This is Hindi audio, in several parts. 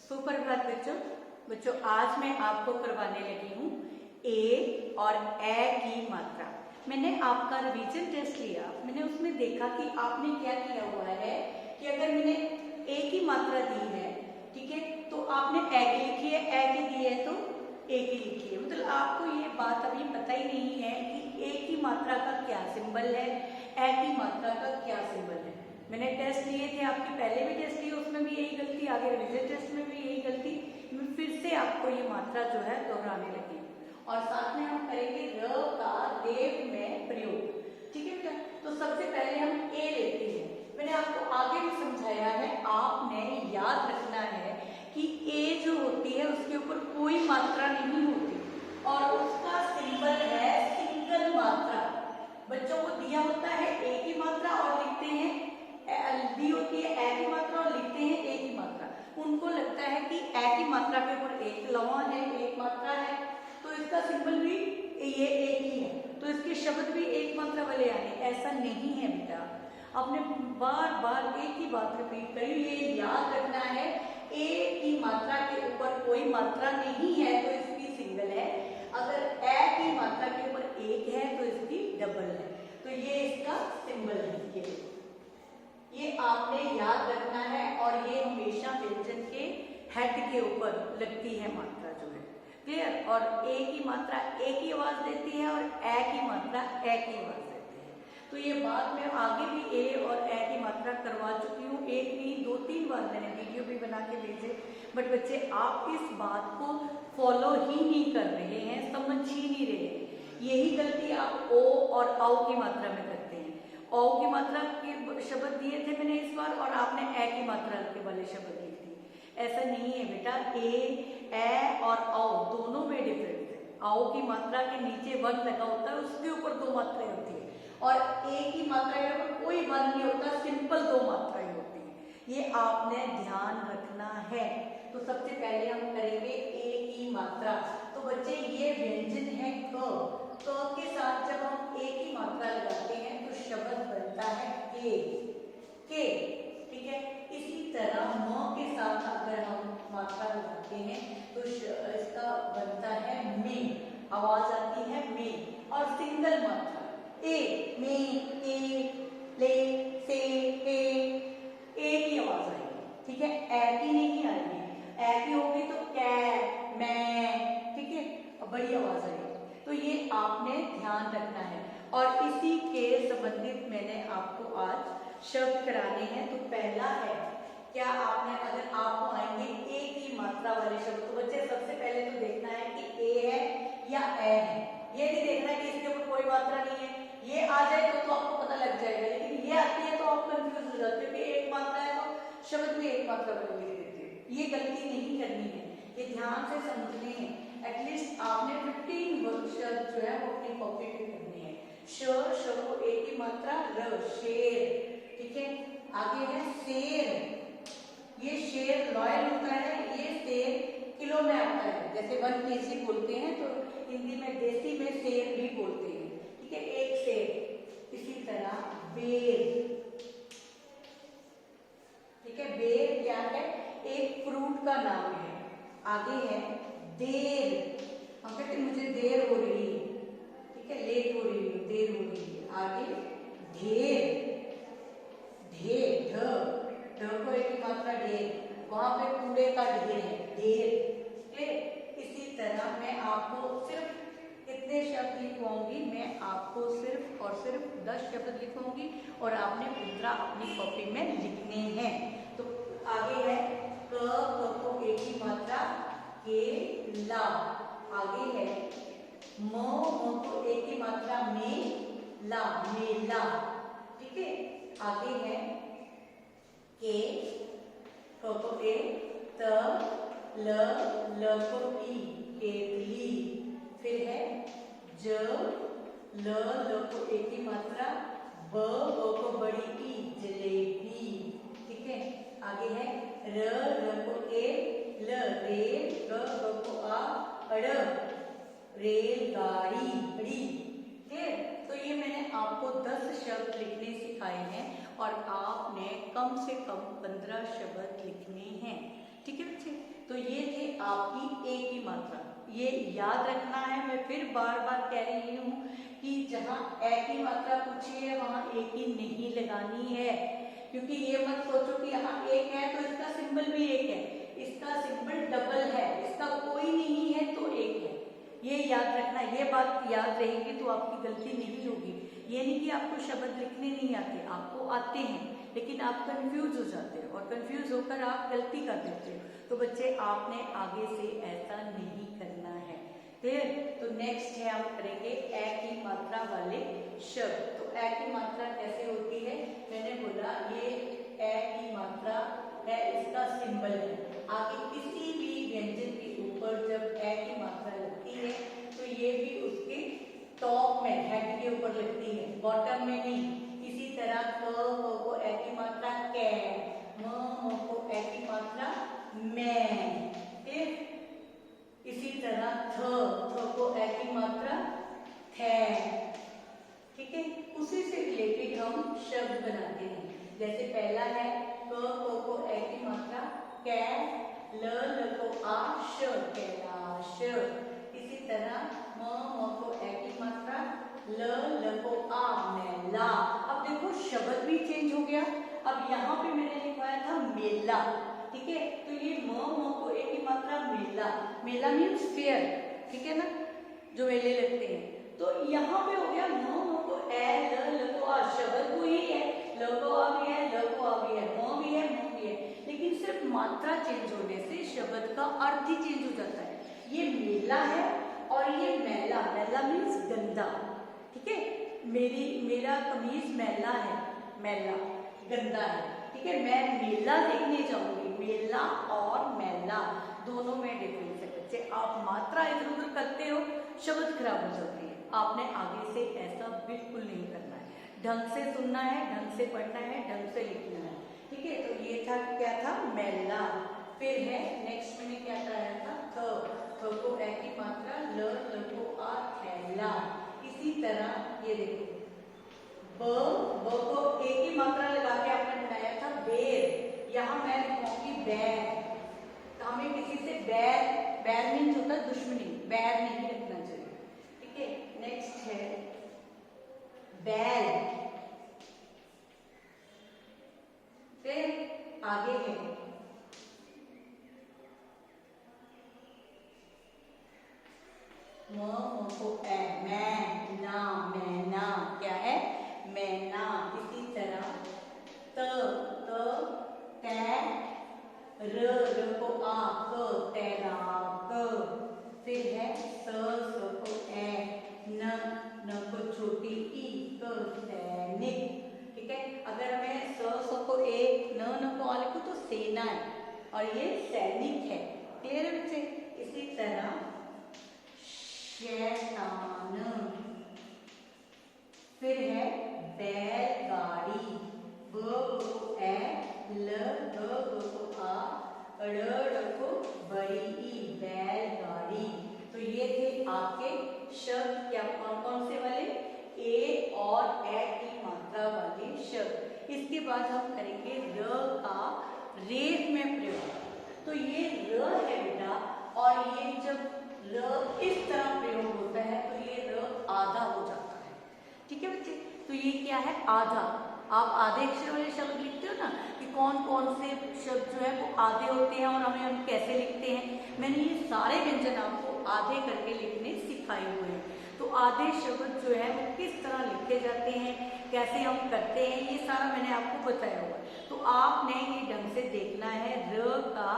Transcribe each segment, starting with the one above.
सुप्रभात बच्चों। बच्चों आज मैं आपको करवाने लगी हूँ ए और ए की मात्रा। मैंने आपका रिवीजन टेस्ट लिया, मैंने उसमें देखा कि आपने क्या किया हुआ है कि अगर मैंने ए की मात्रा दी है, ठीक है, तो आपने ए की लिखी है, ए की दी है तो ए की लिखी है। मतलब आपको ये बात अभी पता ही नहीं है कि ए की मात्रा का क्या सिंबल है, ए की मात्रा का क्या सिंबल है। मैंने टेस्ट लिए थे, आपके पहले भी टेस्ट लिए, उसमें भी यही गलती, आगे रिवीजन टेस्ट में भी यही गलती। मैं फिर से आपको ये मात्रा जो है दोहराने लगी और साथ में हम करेंगे र का रेप में प्रयोग। ठीक है बेटा, तो सबसे पहले हम ए लेते हैं। मैंने आपको आगे भी समझाया है, आपने याद रखना है कि ए जो होती है उसके ऊपर कोई मात्रा नहीं होती और उसका सिंबल है सिंगल मात्रा। बच्चों को दिया होता है ए की मात्रा और लिखते हैं, दी होती है ए की मात्रा और लिखते हैं ए की मात्रा। उनको लगता है कि ए की मात्रा के ऊपर एक लवा है, एक मात्रा है, तो इसका सिंबल भी ये एक ही है, तो इसके शब्द भी एक मात्रा वाले आने। ऐसा नहीं है बेटा, आपने बार बार एक ही बात रिपीट करी। ये याद रखना है, ए की मात्रा के ऊपर कोई मात्रा नहीं है तो इसकी सिंगल है, अगर ए की मात्रा के ऊपर एक है तो इसकी डबल है। तो ये इसका सिंबल है, ये आपने याद रखना है। और ये हमेशा व्यंजन के हेड के ऊपर लगती है मात्रा जो है, क्लियर। और ए की मात्रा ए की आवाज देती है और ए की मात्रा ए की आवाज देती है। तो ये बात मैं आगे भी ए और ए की मात्रा करवा चुकी हूँ, एक नहीं दो तीन बार मैंने वीडियो भी बना के भेजे, बट बच्चे आप इस बात को फॉलो ही नहीं कर रहे हैं, समझ ही नहीं रहे हैं। यही गलती आप ओ और औ की मात्रा में करते हैं। औ की मात्रा के शब्द दिए थे मैंने इस बार और आपने ए की मात्रा के वाले शब्द लिख दिए। ऐसा नहीं है बेटा, ए और औ दोनों में डिफरेंस है। औ की मात्रा के नीचे वन लगा होता है, उसके ऊपर दो मात्राएं होती है, और ए की मात्रा के ऊपर कोई वन नहीं होता, सिंपल दो मात्राएं होती है। ये आपने ध्यान रखना है। तो सबसे पहले हम करेंगे ए की मात्रा। तो बच्चे ये व्यंजन है क के साथ जब हम ए की मात्रा लगाते हैं तो शब्द बनता है के, ठीक है। इसी तरह म के साथ अगर हम मात्रा लगाते हैं तो इसका बनता है में, आवाज आती है में। और सिंगल मात्रा ए, में, ए, ले, से, ए की आवाज आएगी, ठीक है, ए की नहीं आएगी। ए की होगी तो कै, मैं, ठीक है, बड़ी आवाज आएगी। तो ये आपने ध्यान रखना है। और इसी के संबंधित मैंने आपको आज शब्द कराने हैं। तो पहला है क्या, आपने अगर आपको आएंगे ए की मात्रा वाले शब्द, तो बच्चे सबसे पहले तो देखना है कि ए है या ए है। ये नहीं देखना कि इसके ऊपर कोई मात्रा नहीं है। ये आ जाए तो आपको पता लग जाएगा, लेकिन ये आती है तो आप कंफ्यूज हो जाते हो कि एक मात्रा है तो शब्द भी एक मात्रा वाले लिख देते हो। ये गलती नहीं करनी है, ये ध्यान से समझने हैं। एटलीस्ट आपने 15 शब्द जो है वो अपनी कॉपी पे करनी है। श को ए की मात्रा र, शेर, ठीक है। आगे है शेर, ये शेर लॉयल होता है, ये शेर किलो में आता है, जैसे 1 kg बोलते हैं तो हिंदी में देसी में शेर भी बोलते हैं, ठीक है, एक शेर। इसी तरह बेर, ठीक है, बेर क्या है, एक फ्रूट का नाम है। आगे है देर, हम कहते मुझे देर हो रही है, ठीक है, लेट हो रही है, देर हो रही है। आगे ढेर, ढेर, ढ को एक मात्रा ढेर, वहां पे कूड़े का ढेर है, ढेर, ठीक। इसी तरह मैं आपको सिर्फ इतने शब्द लिखवाऊंगी, मैं आपको सिर्फ और सिर्फ 10 शब्द लिखवाऊंगी और आपने 15 अपनी कॉपी में लिखने हैं। तो आगे है क को एक ही मात्रा के, ला। आगे है म को एक ही मात्रा में, ला, मेला, ठीक है। आगे है के को ए, त, ल को ई, केतली। फिर है ज, ल को एक ही मात्रा, ब को बड़ी ई, जलेबी, ठीक है। आगे है र को ए, ल, रेल, ग को आ, अड़, रेलगाड़ी, बड़ी, ठीक है। तो ये मैंने आपको 10 शब्द लिखने सिखाए हैं और आपने कम से कम 15 शब्द लिखने हैं, ठीक है बच्चे। आपकी ए की मात्रा। ये याद रखना है, मैं फिर बार बार कह रही हूँ कि जहाँ ए की मात्रा पूछी है वहाँ ए की नहीं लगानी है, क्योंकि ये मत सोचो कि यहाँ एक है तो इसका सिंबल भी एक है, इसका सिंबल डबल है, इसका कोई नहीं है तो एक है। ये याद रखना, ये बात याद रहेगी तो आपकी गलती नहीं होगी। ये नहीं कि आपको शब्द लिखने नहीं आते, आपको आते हैं, लेकिन आप कंफ्यूज हो जाते हो और कंफ्यूज होकर आप गलती कर देते हो। तो बच्चे आपने आगे से ऐसा नहीं करना है, क्लियर। तो नेक्स्ट है, हम करेंगे ए की मात्रा वाले शब्द। तो ए की मात्रा कैसे होती है, मैंने बोला ये ए की मात्रा है, इसका सिंबल है। आगे किसी भी व्यंजन के ऊपर जब ए की मात्रा लगती है तो ये भी उसके टॉप में, हेड के ऊपर लगती है, बॉटम में नहीं। इसी तरह क को ए की मात्रा कै, म को ए की मात्रा मैं, ठीक। इसी तरह थ को ए की मात्रा थे, ठीक है। उसी से रिलेटेड हम शब्द बनाते हैं। जैसे पहला है क को ए की मात्रा कै, ल को आ, श कैलाश। इसी तरह म को ए की मात्रा ल को आ, मेला। अब देखो शब्द भी चेंज हो गया। अब यहाँ पे मैंने लिखवाया था मेला, ठीक है। तो ये म को ए की मात्रा मेला, मेला मीन्स फेयर, ठीक है ना, जो मेले लगते हैं। तो यहाँ पे हो गया म को ए, ल को आ, शब्द वही है, ल को आ भी है, ल को आ भी है, म भी है, म भी है, लेकिन सिर्फ मात्रा चेंज होने से शब्द का अर्थ ही चेंज हो जाता है। ये मेला है और ये मैला, मैला मीन्स गंदा, ठीक है। मेरा कमीज मैला है, मैला गंदा है, ठीक है। मैं मेला देखने जाऊंगी, मेला और मैला दोनों में डिफरेंस है बच्चे। आप मात्रा इधर उधर करते हो, शब्द खराब हो जाती है। आपने आगे से ऐसा बिल्कुल नहीं करना है, ढंग से सुनना है, ढंग से पढ़ना है, ढंग से लिखना है, ठीक है। तो ये था, क्या था, मैला। फिर है नेक्स्ट, मैंने क्या कराया था, थ को ए की मात्रा ल को आ, थैला। इसी तरह ये देखो ब को ए की मात्रा लगा के आपने बनाया था बेर, यहाँ मैं लिखूंगी बैर। तो हमें किसी से बैर, बैर मीन्स होता है दुश्मनी, बैर नहीं रखना चाहिए, ठीक है। नेक्स्ट है बैल, फिर आगे है म को ए, मैं ना, मैना, क्या है, मैना। इसी तरह त कै, र को आ, क, तैराक। फिर है स को ए, न को छोटी ई, क, सैनिक, ठीक है। अगर मैं स को ए, न को आ लिखूं तो सेना है और ये सैनिक है, क्लियर है बच्चे। इसी तरह शैतान, फिर है बैलगाड़ी, ब को ए, ल को आ, ड़ को बड़ी ई, बैलगाड़ी। तो ये थे आपके शब्द, क्या कौन कौन से वाले, ए और ए की मात्रा वाले शब्द। इसके बाद हम करेंगे र का रेफ में प्रयोग। तो ये र है बेटा, और ये जब र इस तरह प्रयोग होता है तो ये र आधा हो जाता है, ठीक है बच्चे। तो ये क्या है, आधा। आप आधे अक्षर वाले शब्द लिखते हो ना, कि कौन कौन से शब्द जो है वो आधे होते हैं और हमें हम कैसे लिखते हैं। मैंने ये सारे व्यंजन आपको आधे करके लिखने सिखाए हुए हैं। तो आधे शब्द जो है वो किस तरह लिखे जाते हैं, कैसे हम करते हैं, ये सारा मैंने आपको बताया हुआ है। तो आपने ये ढंग से देखना है र का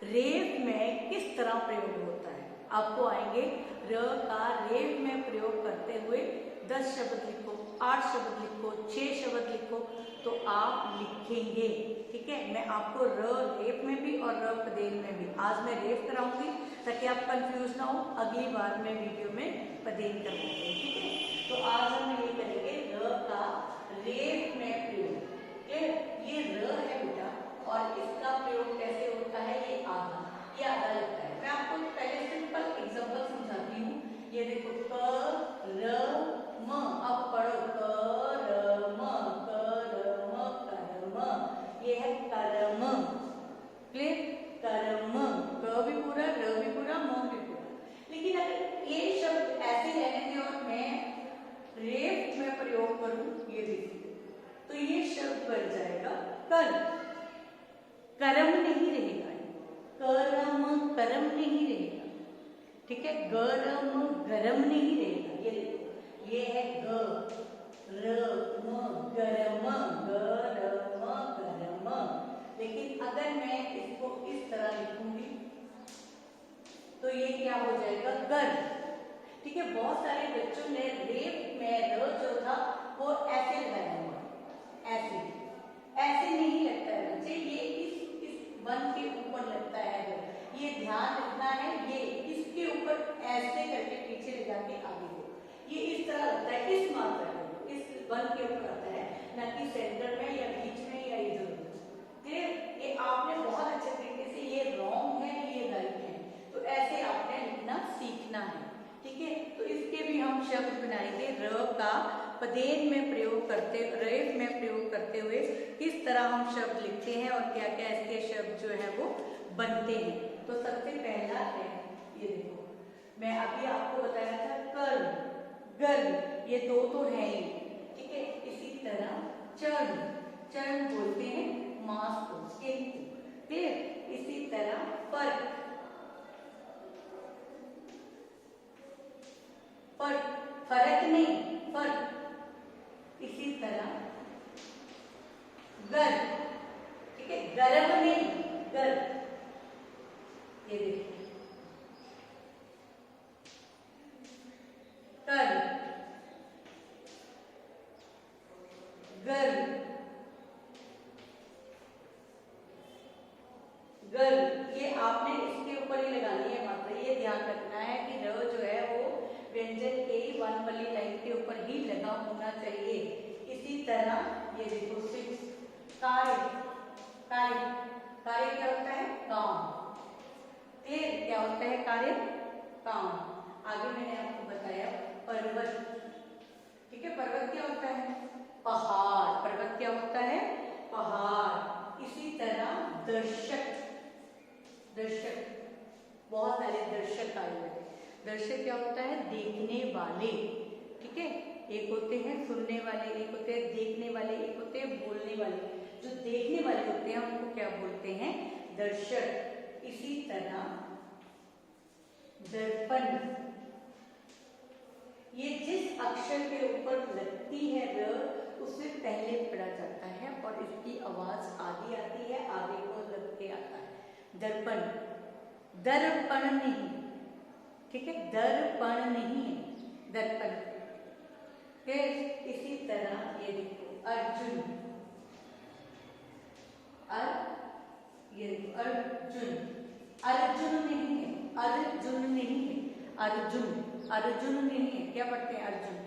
रेफ में किस तरह प्रयोग होता है। आपको आएंगे र का रेफ में प्रयोग करते हुए 10 शब्द लिखो, 8 शब्द लिखो, 6 शब्द लिखो, तो आप लिखेंगे, ठीक है। मैं आपको र रेफ में भी और र पदेन में भी, आज मैं रेफ कराऊंगी ताकि आप कंफ्यूज ना हो, अगली बार मैं वीडियो में पदेन कराऊंगी, ठीक है। तो आज हम ये करेंगे र का रेफ में प्रयोग, ठीक है। ये र है बेटा और इसका प्रयोग कैसे होता है, ये आधा, ये आधा लगता है। मैं आपको पहले सिंपल एग्जांपल समझाती हूँ। ये देखो क र म, अब पढ़ो क र म, क र म, कर्म, ये है कर्म, क्लियर, कर्म, क भी पूरा ये शब्द बन जाएगा कर। करम नहीं रहेगा, करम करम नहीं रहेगा, ठीक है। गरम गरम नहीं रहेगा, ये देखो ये है ग रम गरम गरम गरम। लेकिन अगर मैं इसको इस तरह लिखूंगी तो ये क्या हो जाएगा गर, ठीक है। बहुत सारे बच्चों ने रेप में र जो था वो ऐसे लगाया हुआ, ऐसे ऐसे नहीं लगता है बच्चे, ये इस वन के ऊपर लगता है। ये ध्यान रखना है, ये इसके ऊपर ऐसे करके पीछे ले जाके आगे दो, ये इस तरह लगता है, इस मात्रा में इस वन के ऊपर आता है, ना कि सेंटर में या बीच में या इधर उधर। ये आपने बहुत अच्छे तरीके से, ये रॉन्ग है ये राइट है, तो ऐसे आपने लिखना सीखना है, ठीक है। तो इसके भी हम शब्द बनाएंगे। र का पदेन में प्रयोग करते, रेफ में प्रयोग करते हुए किस तरह हम शब्द लिखते हैं और क्या क्या इसके शब्द जो है वो बनते हैं। तो सबसे पहला है, ये देखो मैं अभी आपको बताया था कर गर, ये दो तो है ही, ठीक है। इसी तरह चरण, चरण बोलते हैं मांस को, स्किन को, फिर इसी तरह पर फर्क नहीं फर्क, इसी तरह गर, ठीक है। गरम नहीं गर, ये देखिए कर गर गर, ये आपने इसके ऊपर ही लगानी है मात्रा, ये ध्यान रखना है कि र जो है वो व्यंजन के वन वाली लाइन के ऊपर ही लगा होना चाहिए। इसी तरह ये देखो कार्य, कार्य कार्य क्या होता है काम, फिर क्या होता है कार्य काम। आगे मैंने आपको बताया पर्वत, ठीक है। पर्वत क्या होता है पहाड़, पर्वत क्या होता है पहाड़। इसी तरह दर्शक, दर्शक बहुत सारे दर्शक आए हुए हैं। दर्शक क्या होता है देखने वाले, ठीक है। एक होते हैं सुनने वाले, एक होते हैं देखने वाले, एक होते हैं बोलने वाले। जो देखने वाले होते हैं उनको क्या बोलते हैं दर्शक। इसी तरह दर्पण, ये जिस अक्षर के ऊपर लगती है र उससे पहले पढ़ा जाता है और इसकी आवाज आगे आती है, आगे को लग के आता है। दर्पण, दर्पण नहीं, ठीक है। दर्पण नहीं है दर्पण। फिर इसी तरह ये देखो अर्जुन, ये देखो अर्जुन, अर्जुन नहीं है, अर्जुन नहीं है, अर्जुन, अर्जुन नहीं है, क्या पढ़ते हैं अर्जुन,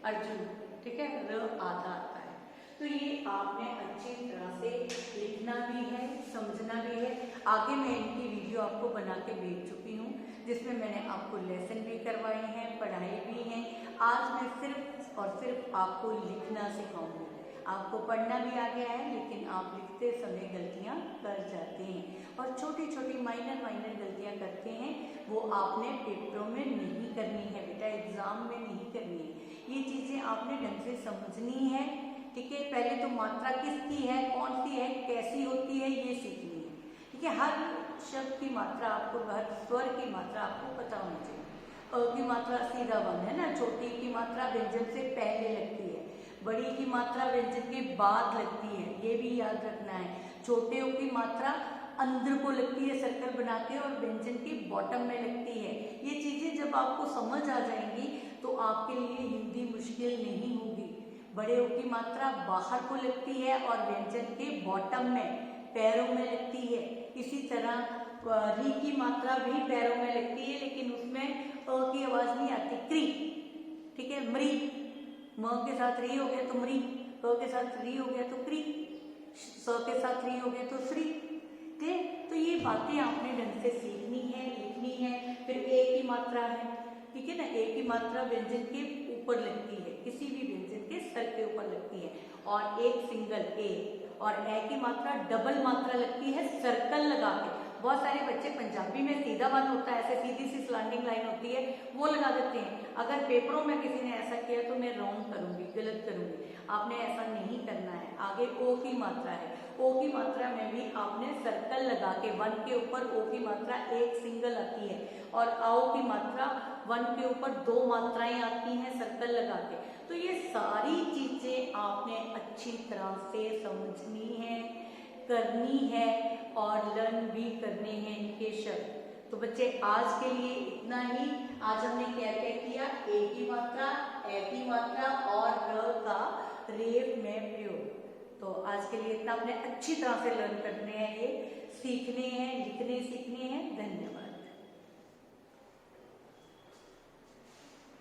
अर्जुन, ठीक है। र आधा आता है। तो ये आपने अच्छी तरह से लिखना भी है, समझना भी है। आगे मैं इनकी वीडियो आपको बना के भेज चुकी हूँ, जिसमें मैंने आपको लेसन भी करवाए हैं, पढ़ाई भी हैं। आज मैं सिर्फ और सिर्फ आपको लिखना सिखाऊंगी। आपको पढ़ना भी आ गया है, लेकिन आप लिखते समय गलतियाँ कर जाते हैं और छोटी छोटी माइनर माइनर गलतियाँ करते हैं। वो आपने पेपरों में नहीं करनी है बेटा, एग्जाम में नहीं करनी है। ये चीज़ें आपने ढंग से समझनी है, ठीक है। पहले तो मात्रा किसकी है, कौन सी है, कैसी होती है, ये सीखनी है, ठीक है। हर शब्द की मात्रा आपको, हर स्वर की मात्रा आपको पता होनी चाहिए। अ की मात्रा सीधा वन है ना, छोटी की मात्रा व्यंजन से पहले लगती है, बड़ी की मात्रा व्यंजन के बाद लगती है, ये भी याद रखना है। छोटे ओ की मात्रा अंदर को लगती है सर्कल बना के और व्यंजन की बॉटम में लगती है। ये चीजें जब आपको समझ आ जाएंगी तो आपके लिए हिंदी मुश्किल नहीं होगी। बड़े ओ की मात्रा बाहर को लगती है और व्यंजन के बॉटम में, पैरों में लगती है। इसी तरह री की मात्रा भी पैरों में लगती है, लेकिन उसमें अ की आवाज नहीं आती, क्री, ठीक है। मरी, म के साथ री हो गया तो मरी, क के साथ री हो गया तो क्री, स के साथ री हो गया तो श्री, ठीक है। तो ये बातें आपने ढंग से सीखनी है, लिखनी है। फिर ए की मात्रा है, ठीक है ना। ए की मात्रा व्यंजन के ऊपर लगती है, किसी भी व्यंजन के सर के ऊपर लगती है, और एक सिंगल ए। और ए की मात्रा डबल मात्रा लगती है सर्कल लगा के, बहुत सारे बच्चे पंजाबी में सीधा वन होता है, ऐसे सीधी सी स्लैंडिंग लाइन होती है, वो लगा देते हैं। अगर पेपरों में किसी ने ऐसा किया तो मैं रॉन्ग करूंगी, गलत करूंगी। आपने ऐसा नहीं करना है। आगे ओ की मात्रा है, ओ की मात्रा में भी आपने सर्कल लगा के, वन के ऊपर ओ की मात्रा एक सिंगल आती है और आओ की मात्रा वन के ऊपर दो मात्राएं आती हैं सर्कल लगा के। तो ये सारी चीजें आपने अच्छी तरह से समझनी है, करनी है और लर्न भी करने हैं इनके शब्द। तो बच्चे आज के लिए इतना ही। आज हमने क्या क्या किया, ए की मात्रा, ए की मात्रा और र का रेफ में प्रयोग। तो आज के लिए इतना, अपने अच्छी तरह से लर्न करने हैं, ये सीखने हैं, लिखने सीखने हैं। धन्यवाद।